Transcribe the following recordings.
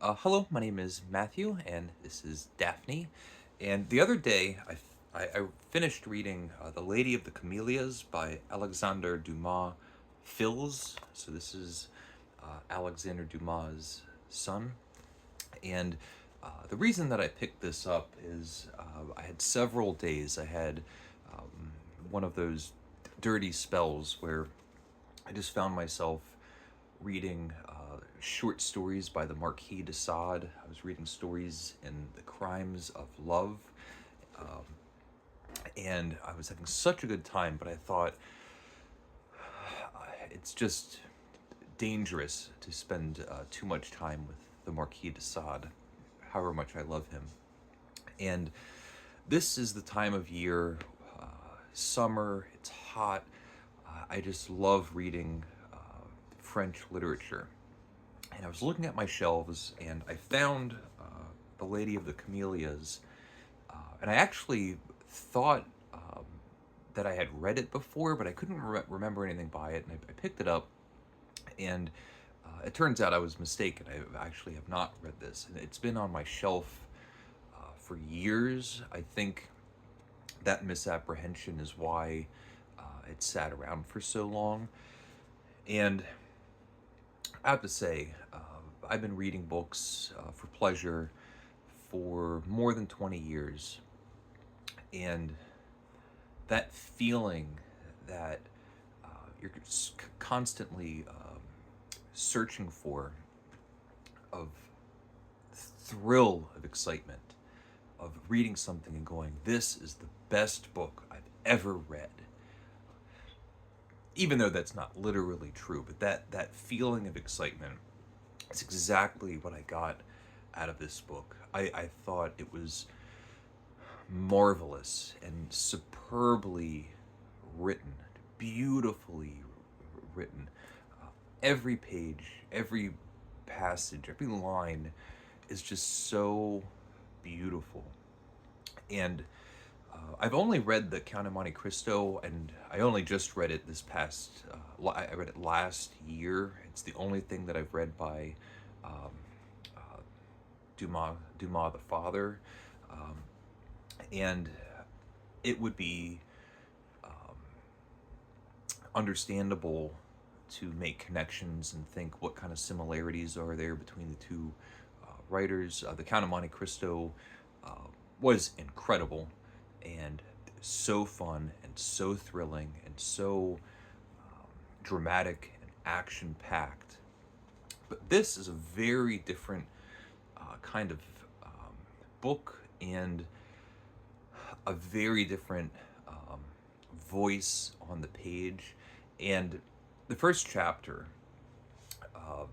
Hello, my name is Matthew, and this is Daphne. And the other day, I finished reading The Lady of the Camellias by Alexander Dumas Fils. So this is Alexander Dumas' son. And the reason that I picked this up is I had several days. I had one of those dirty spells where I just found myself reading short stories by the Marquis de Sade. I was reading stories in The Crimes of Love, and I was having such a good time, but I thought it's just dangerous to spend too much time with the Marquis de Sade, however much I love him. And this is the time of year, summer, it's hot. I just love reading French literature. And I was looking at my shelves and I found The Lady of the Camellias. And I actually thought that I had read it before, but I couldn't remember anything by it. And I picked it up, and it turns out I was mistaken. I actually have not read this. And it's been on my shelf for years. I think that misapprehension is why it sat around for so long. And I have to say, I've been reading books for pleasure for more than 20 years. And that feeling that you're constantly searching for, of thrill of excitement, of reading something and going, this is the best book I've ever read. Even though that's not literally true, but that feeling of excitement is exactly what I got out of this book. I thought it was marvelous and superbly written, beautifully written. Every page, every passage, every line is just so beautiful. And I've only read The Count of Monte Cristo, and I only just read it this past. I read it last year. It's the only thing that I've read by um, Dumas the father, and it would be understandable to make connections and think what kind of similarities are there between the two writers. The Count of Monte Cristo uh, was incredible and so fun and so thrilling and so dramatic and action packed. But this is a very different kind of book, and a very different voice on the page. And the first chapter uh,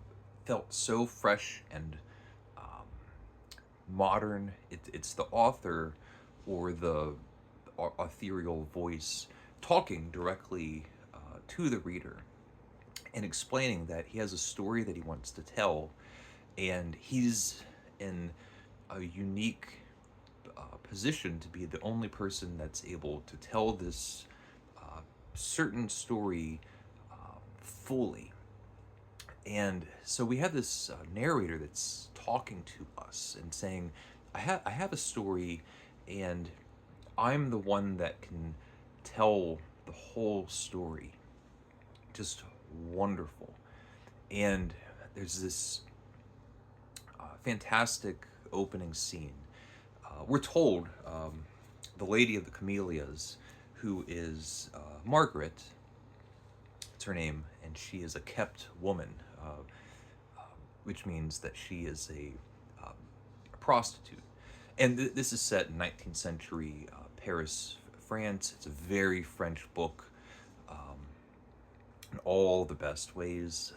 felt so fresh and modern. It's the author, or the ethereal voice, talking directly to the reader and explaining that he has a story that he wants to tell, and he's in a unique position to be the only person that's able to tell this certain story fully. And so we have this narrator that's talking to us and saying, I have a story, and I'm the one that can tell the whole story. Just wonderful. And there's this fantastic opening scene. We're told the Lady of the Camellias, who is Margaret, it's her name, and she is a kept woman, which means that she is a prostitute. And this is set in 19th century Paris, France. It's a very French book in all the best ways.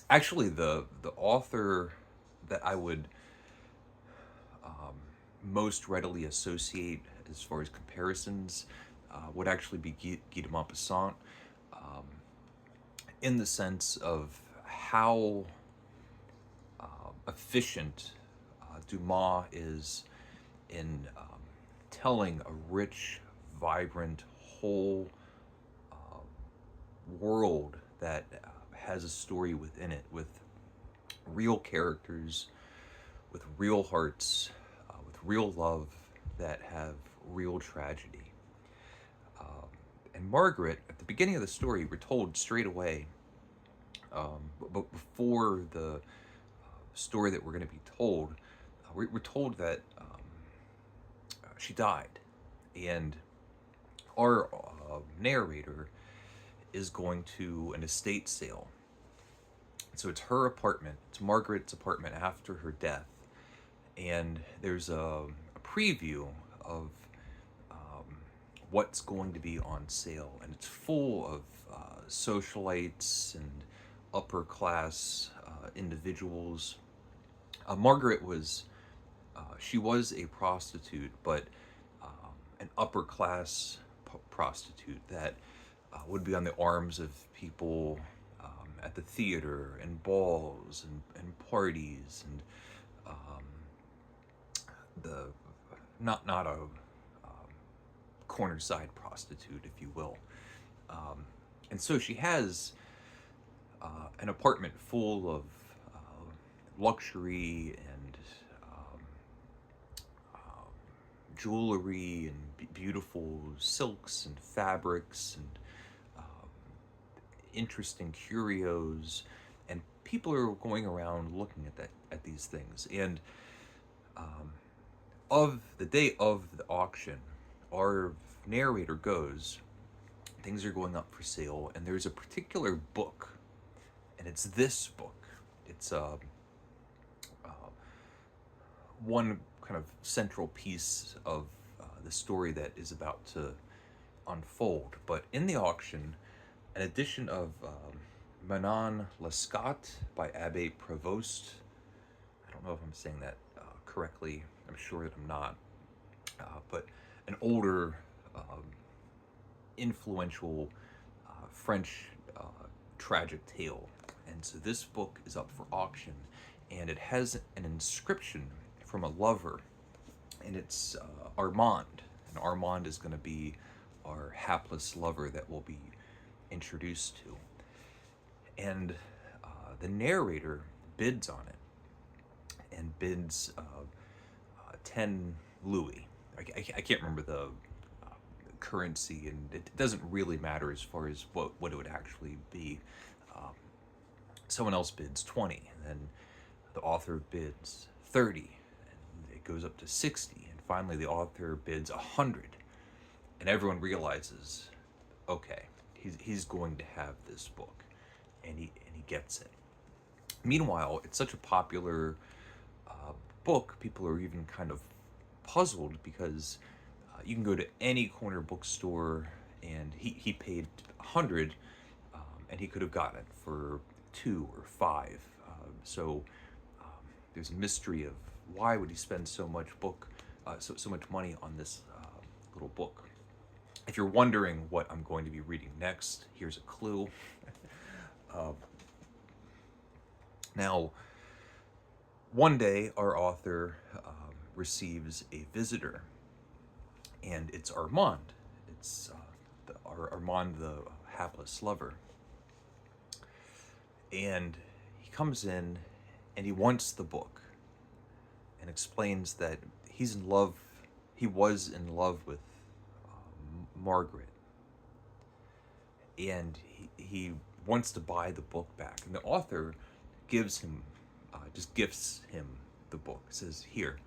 Actually, the author that I would most readily associate as far as comparisons would actually be Guy de Maupassant, in the sense of how efficient Dumas is in telling a rich, vibrant, whole world that has a story within it, with real characters with real hearts, with real love that have real tragedy. And Margaret, at the beginning of the story, we're told straight away, but before the story that we're going to be told, we're told that she died. And our narrator is going to an estate sale. So it's her apartment, it's Margaret's apartment after her death. And there's a preview of what's going to be on sale. And it's full of socialites and upper class individuals. Margaret was, she was a prostitute, but an upper class prostitute that would be on the arms of people at the theater and balls and parties and the not a corner side prostitute, if you will. And so she has an apartment full of luxury and jewelry and beautiful silks and fabrics and interesting curios, and people are going around looking at these things. And of the day of the auction, our narrator goes, things are going up for sale, and there's a particular book, and it's this book. It's one kind of central piece of the story that is about to unfold. But in the auction, an edition of Manon Lescaut by Abbe Provost. I don't know if I'm saying that correctly. I'm sure that I'm not. But an older, influential French tragic tale. And so this book is up for auction, and it has an inscription from a lover, and it's Armand. And Armand is going to be our hapless lover that we'll be introduced to. And the narrator bids on it, and bids 10 louis. I can't remember the currency, and it doesn't really matter as far as what it would actually be. Someone else bids 20, and then the author bids 30, and it goes up to 60, and finally the author bids 100, and everyone realizes, okay, he's going to have this book, and he gets it. Meanwhile, it's such a popular book, people are even kind of puzzled, because you can go to any corner bookstore, and he paid 100, and he could have gotten it for 2 or 5. So there's a mystery of why would he spend so much so much money on this little book. If you're wondering what I'm going to be reading next, here's a clue. Now, one day our author receives a visitor, and it's Armand. It's Armand, the hapless lover. And he comes in, and he wants the book, and explains that he was in love with Margaret, and he wants to buy the book back. And the author gives him, just gifts him the book. Says, here,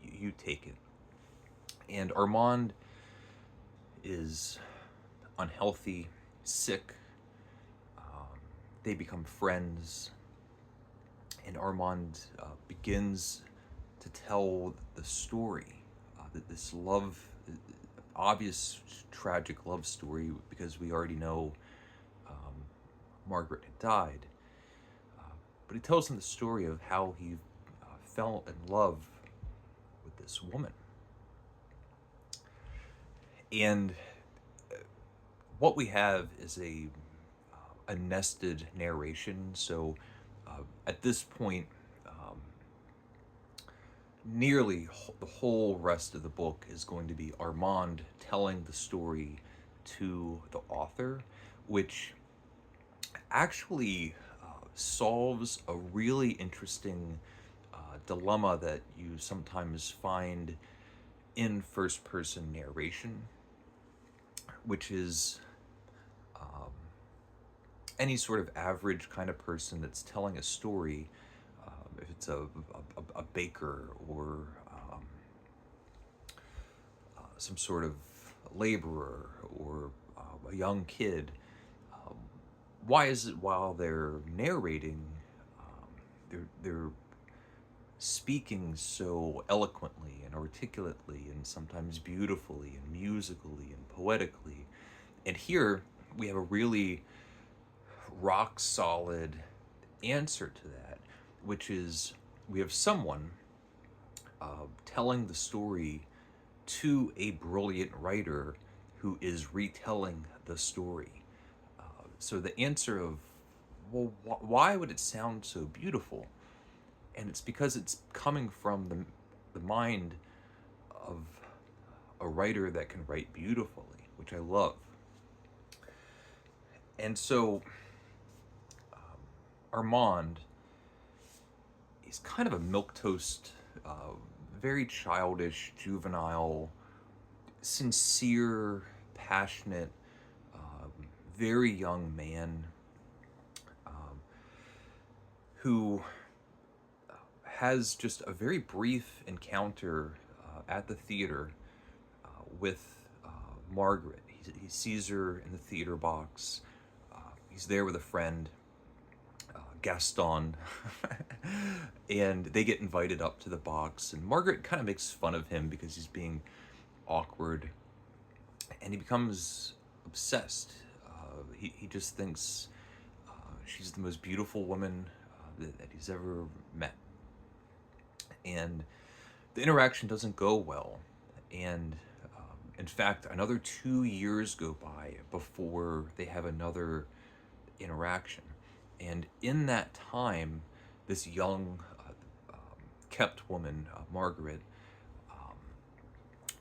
you take it. And Armand is unhealthy, sick. They become friends, and Armand begins to tell the story, that this obvious tragic love story, because we already know Margaret had died. But he tells him the story of how he fell in love with this woman. And what we have is a nested narration. So at this point, nearly the whole rest of the book is going to be Armand telling the story to the author, which actually solves a really interesting dilemma that you sometimes find in first person narration, which is any sort of average kind of person that's telling a story, if it's a baker or some sort of laborer or a young kid, why is it while they're narrating, they're speaking so eloquently and articulately and sometimes beautifully and musically and poetically? And here we have a really rock solid answer to that, which is we have someone telling the story to a brilliant writer who is retelling the story. So the answer of, well, why would it sound so beautiful? And it's because it's coming from the mind of a writer that can write beautifully, which I love. And so Armand, he's kind of a milquetoast, very childish, juvenile, sincere, passionate, very young man who has just a very brief encounter at the theater with Margaret. He sees her in the theater box. He's there with a friend, Gaston, and they get invited up to the box, and Margaret kind of makes fun of him because he's being awkward, and he becomes obsessed. He just thinks she's the most beautiful woman that he's ever met. And the interaction doesn't go well. And in fact, another 2 years go by before they have another interaction. And in that time, this young, kept woman, Margaret,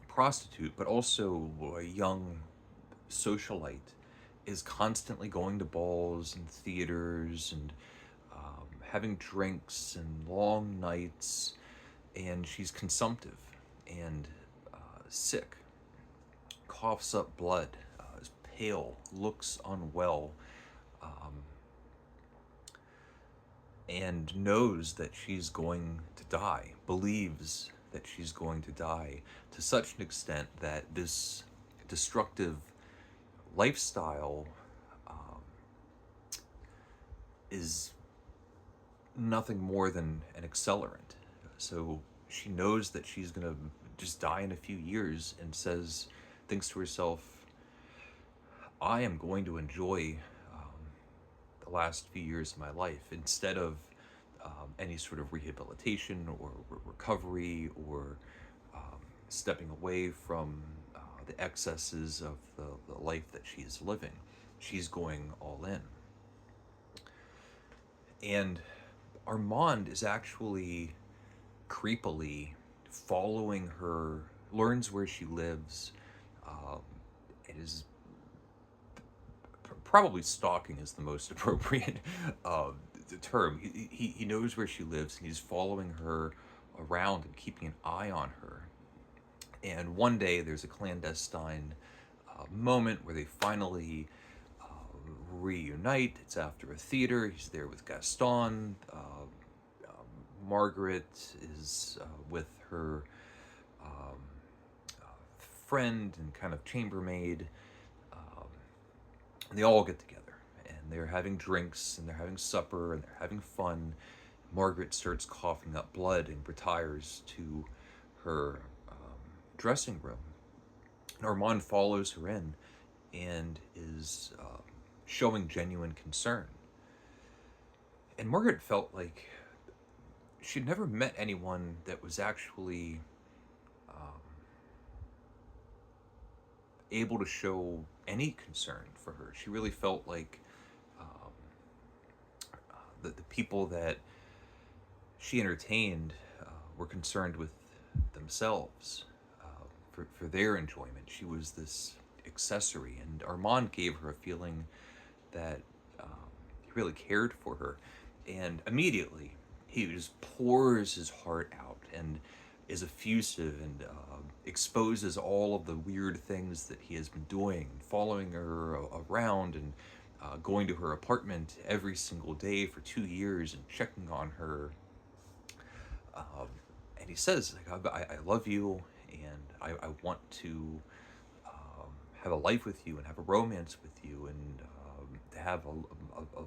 prostitute, but also a young socialite, is constantly going to balls and theaters and having drinks and long nights, and she's consumptive and sick, coughs up blood, is pale, looks unwell, and knows that she's going to die, believes that she's going to die, to such an extent that this destructive lifestyle is nothing more than an accelerant. So she knows that she's going to just die in a few years and thinks to herself, I am going to enjoy the last few years of my life instead of any sort of rehabilitation or recovery or stepping away from the excesses of the life that she is living. She's going all in. And Armand is actually creepily following her, learns where she lives. It is probably stalking is the most appropriate term. He knows where she lives, and he's following her around and keeping an eye on her. And one day there's a clandestine moment where they finally reunite. It's after a theater. He's there with Gaston. Margaret is with her friend and kind of chambermaid. And they all get together, and they're having drinks, and they're having supper, and they're having fun. Margaret starts coughing up blood and retires to her dressing room. And Armand follows her in and is showing genuine concern. And Margaret felt like she'd never met anyone that was actually able to show any concern for her. She really felt like the people that she entertained were concerned with themselves, for their enjoyment. She was this accessory, and Armand gave her a feeling that he really cared for her. And immediately he just pours his heart out and is effusive and exposes all of the weird things that he has been doing, following her around and going to her apartment every single day for 2 years and checking on her. Um, and he says, like, I love you, and I want to have a life with you and have a romance with you and to have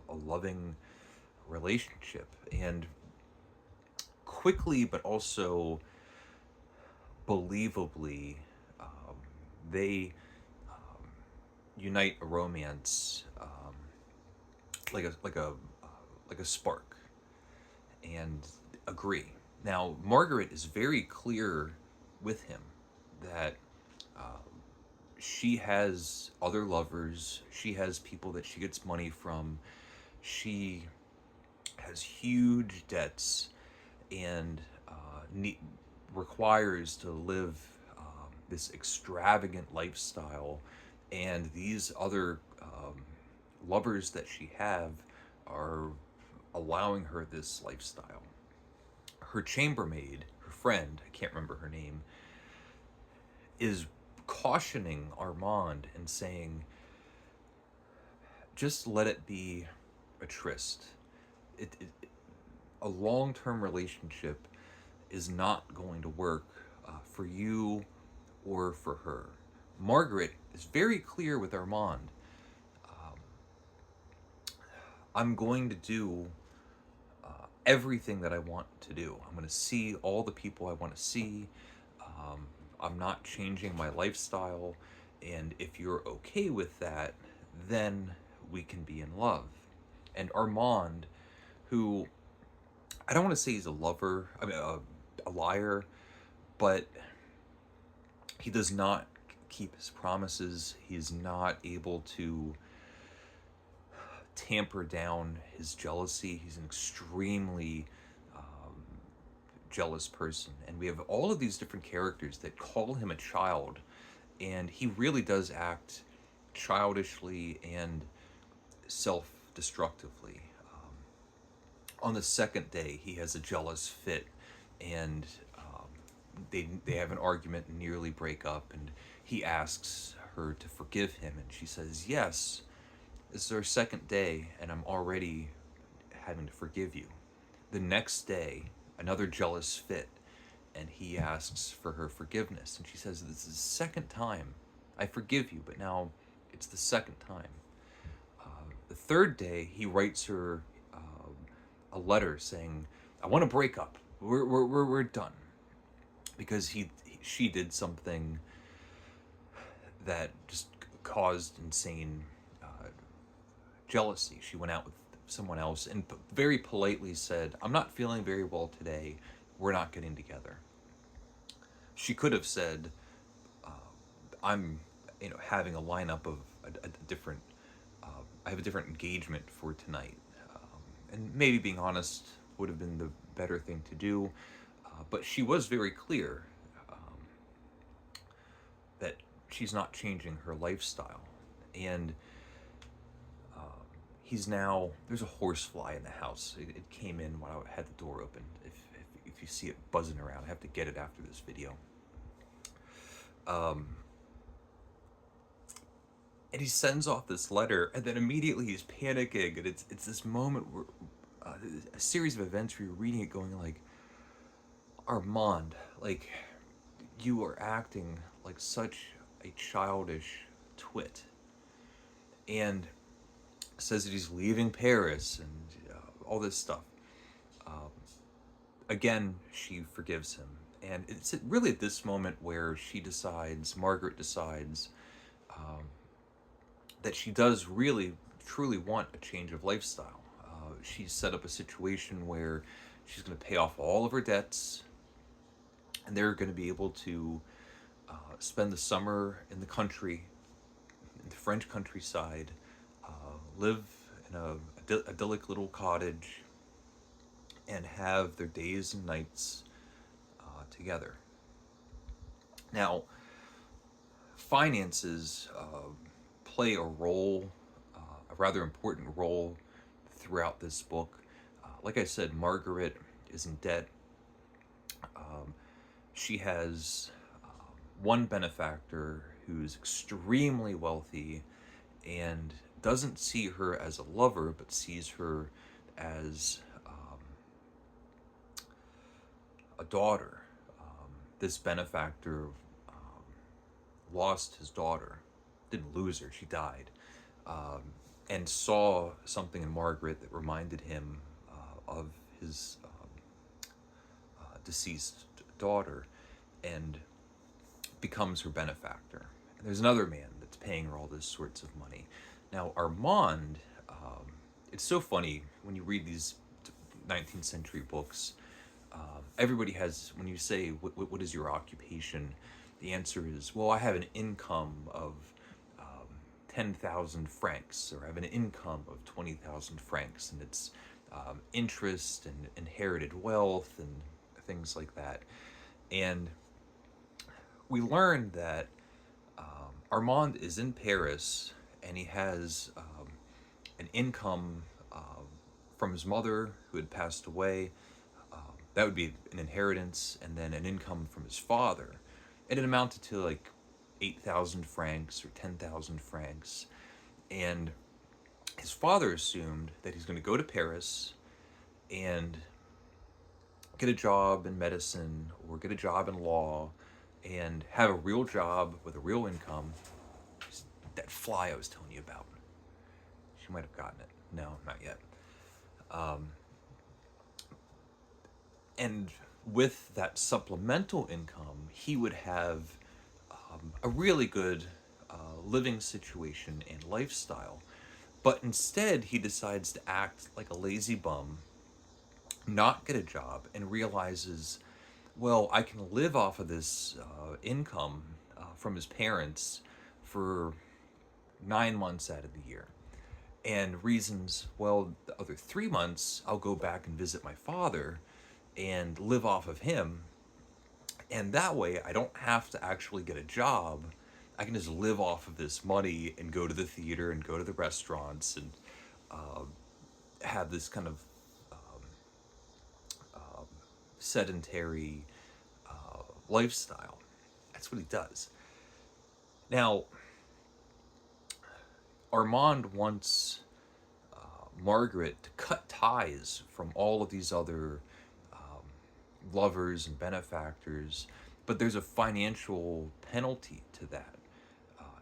a loving relationship. And quickly, but also believably, um, they unite a romance, like a spark, and agree. Now, Margaret is very clear with him that she has other lovers, she has people that she gets money from, she has huge debts, and requires to live this extravagant lifestyle, and these other lovers that she have are allowing her this lifestyle. Her chambermaid, her friend, I can't remember her name, is cautioning Armand and saying, just let it be a tryst. A long-term relationship is not going to work for you or for her. Margaret is very clear with Armand. I'm going to do everything that I want to do. I'm going to see all the people I want to see. I'm not changing my lifestyle. And if you're okay with that, then we can be in love. And Armand, who, I don't want to say he's a lover, I mean, a liar, but he does not keep his promises. He is not able to tamper down his jealousy. He's an extremely jealous person. And we have all of these different characters that call him a child. And he really does act childishly and self-destructively. On the second day, he has a jealous fit, and they have an argument and nearly break up, and he asks her to forgive him, and she says, yes, this is our second day, and I'm already having to forgive you. The next day, another jealous fit, and he asks for her forgiveness, and she says, this is the second time I forgive you, but now it's the second time. The third day, he writes her a letter saying, I want to break up. We're done. Because she did something that just caused insane jealousy. She went out with someone else and very politely said, I'm not feeling very well today. We're not getting together. She could have said, I'm having a lineup of a different, I have a different engagement for tonight. And maybe being honest would have been the better thing to do. But she was very clear that she's not changing her lifestyle. And he's now, there's a horsefly in the house. It came in when I had the door open. If you see it buzzing around, I have to get it after this video. And he sends off this letter, and then immediately he's panicking, and it's this moment where a series of events where you're reading it going like, Armand, like, you are acting like such a childish twit. And says that he's leaving Paris and all this stuff. Again, she forgives him. And it's really at this moment where Margaret decides that she does really, truly want a change of lifestyle. She's set up a situation where she's going to pay off all of her debts, and they're going to be able to spend the summer in the country, in the French countryside, live in a idyllic little cottage, and have their days and nights together. Now, finances play a role, a rather important role throughout this book. like I said, Margaret is in debt. She has one benefactor who's extremely wealthy and doesn't see her as a lover, but sees her as a daughter. This benefactor lost his daughter, didn't lose her, she died, and saw something in Margaret that reminded him of his deceased daughter, and becomes her benefactor. And there's another man that's paying her all this sorts of money. Now, Armand, it's so funny when you read these 19th century books. Everybody has, when you say, what is your occupation? The answer is, well, I have an income of 10,000 francs, or I have an income of 20,000 francs, and it's interest and inherited wealth and things like that. And we learned that Armand is in Paris, and he has an income from his mother who had passed away. That would be an inheritance, and then an income from his father. And it amounted to like 8,000 francs or 10,000 francs. And his father assumed that he's going to go to Paris and get a job in medicine or get a job in law and have a real job with a real income. That fly I was telling you about. She might have gotten it. No, not yet. And with that supplemental income, he would have a really good living situation and lifestyle. But instead, he decides to act like a lazy bum, not get a job, and realizes, well, I can live off of this income from his parents for 9 months out of the year. And reasons, well, the other 3 months, I'll go back and visit my father and live off of him. And that way, I don't have to actually get a job. I can just live off of this money and go to the theater and go to the restaurants and have this kind of sedentary lifestyle. That's what he does. Now, Armand wants Margaret to cut ties from all of these other lovers and benefactors, but there's a financial penalty to that.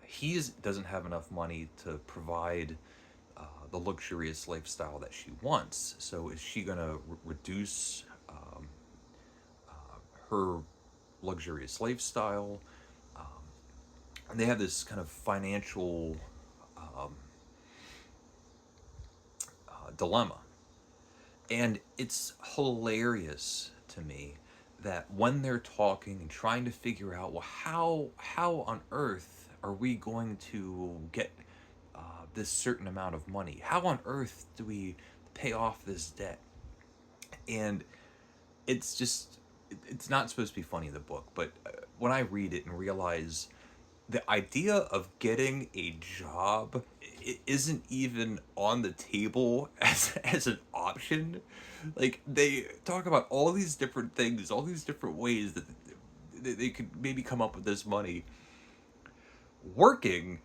He doesn't have enough money to provide the luxurious lifestyle that she wants. So is she going to reduce her luxurious lifestyle? And they have this kind of financial dilemma. And it's hilarious to me that when they're talking and trying to figure out, well, how on earth are we going to get this certain amount of money? How on earth do we pay off this debt? And it's not supposed to be funny in the book, but when I read it and realize the idea of getting a job isn't even on the table as an option. Like, they talk about all these different things, all these different ways that they could maybe come up with this money. Working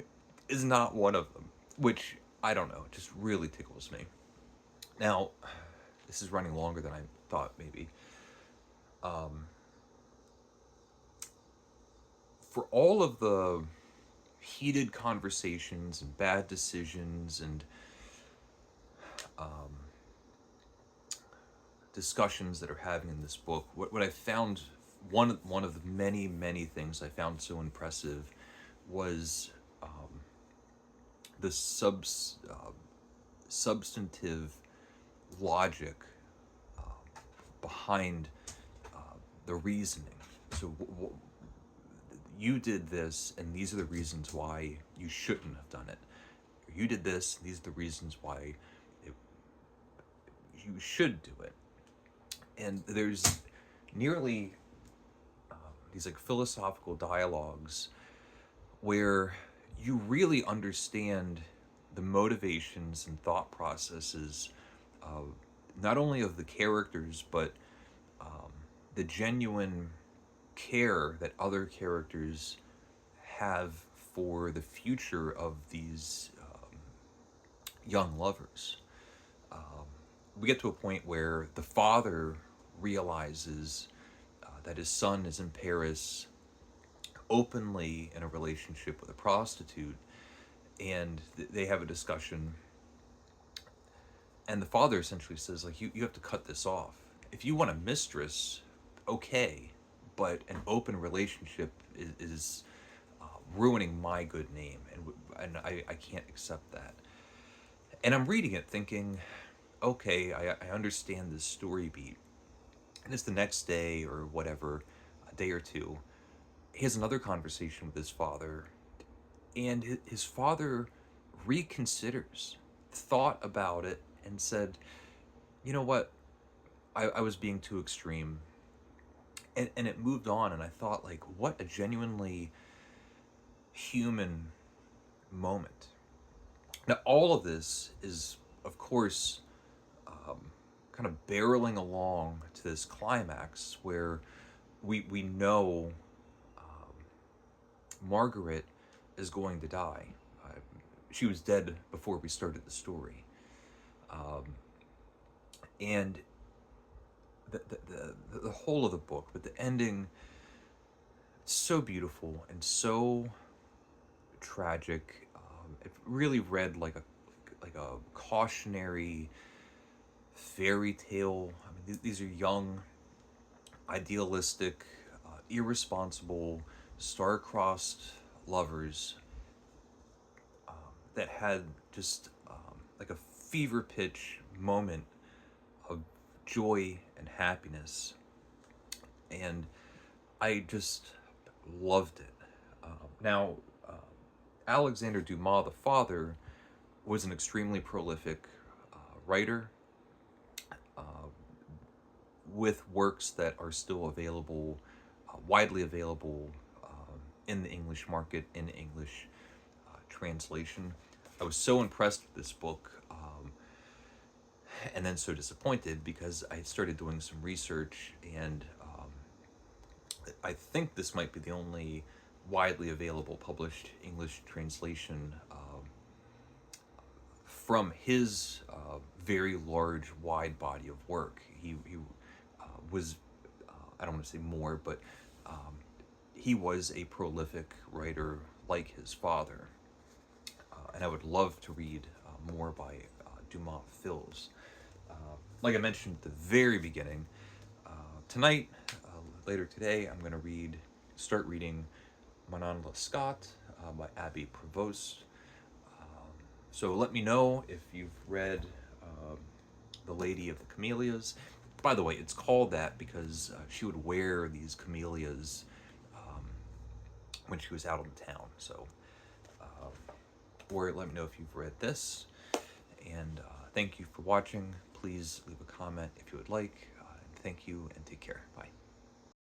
is not one of them, which, I don't know, just really tickles me. Now, this is running longer than I thought maybe. For all of the heated conversations and bad decisions and discussions that are having in this book, what I found, one of the many things I found so impressive was the substantive logic behind the reasoning. So you did this, and these are the reasons why you shouldn't have done it. You did this, and these are the reasons why you should do it. And there's nearly these like philosophical dialogues where you really understand the motivations and thought processes of not only of the characters, but the genuine care that other characters have for the future of these young lovers. We get to a point where the father realizes that his son is in Paris openly in a relationship with a prostitute, and they have a discussion, and the father essentially says, like, you have to cut this off. If you want a mistress, okay, but an open relationship is ruining my good name, and I can't accept that. And I'm reading it thinking, okay, I understand this story beat. And it's the next day or whatever, a day or two, he has another conversation with his father, and his father reconsiders, thought about it, and said, you know what, I was being too extreme. And it moved on, and I thought, like, what a genuinely human moment. Now, all of this is, of course, kind of barreling along to this climax where we know Margaret is going to die. She was dead before we started the story. And the whole of the book, but the ending, so beautiful and so tragic. It really read like a cautionary fairy tale. I mean, these are young, idealistic, irresponsible, star-crossed lovers that had just like a fever pitch moment of joy and happiness, and I just loved it. Now, Alexander Dumas, the father, was an extremely prolific writer with works that are still available, widely available in the English market, in English translation. I was so impressed with this book, and then so disappointed because I started doing some research, and I think this might be the only widely available published English translation from his very large, wide body of work. He was, I don't want to say more, but he was a prolific writer like his father. And I would love to read more by Dumas Fils. Like I mentioned at the very beginning, tonight, later today, I'm going to start reading Manon Lescaut by Abby Prevost. So let me know if you've read The Lady of the Camellias. By the way, it's called that because she would wear these camellias when she was out on the town. So, or let me know if you've read this. And thank you for watching. Please leave a comment if you would like. Thank you, and take care. Bye.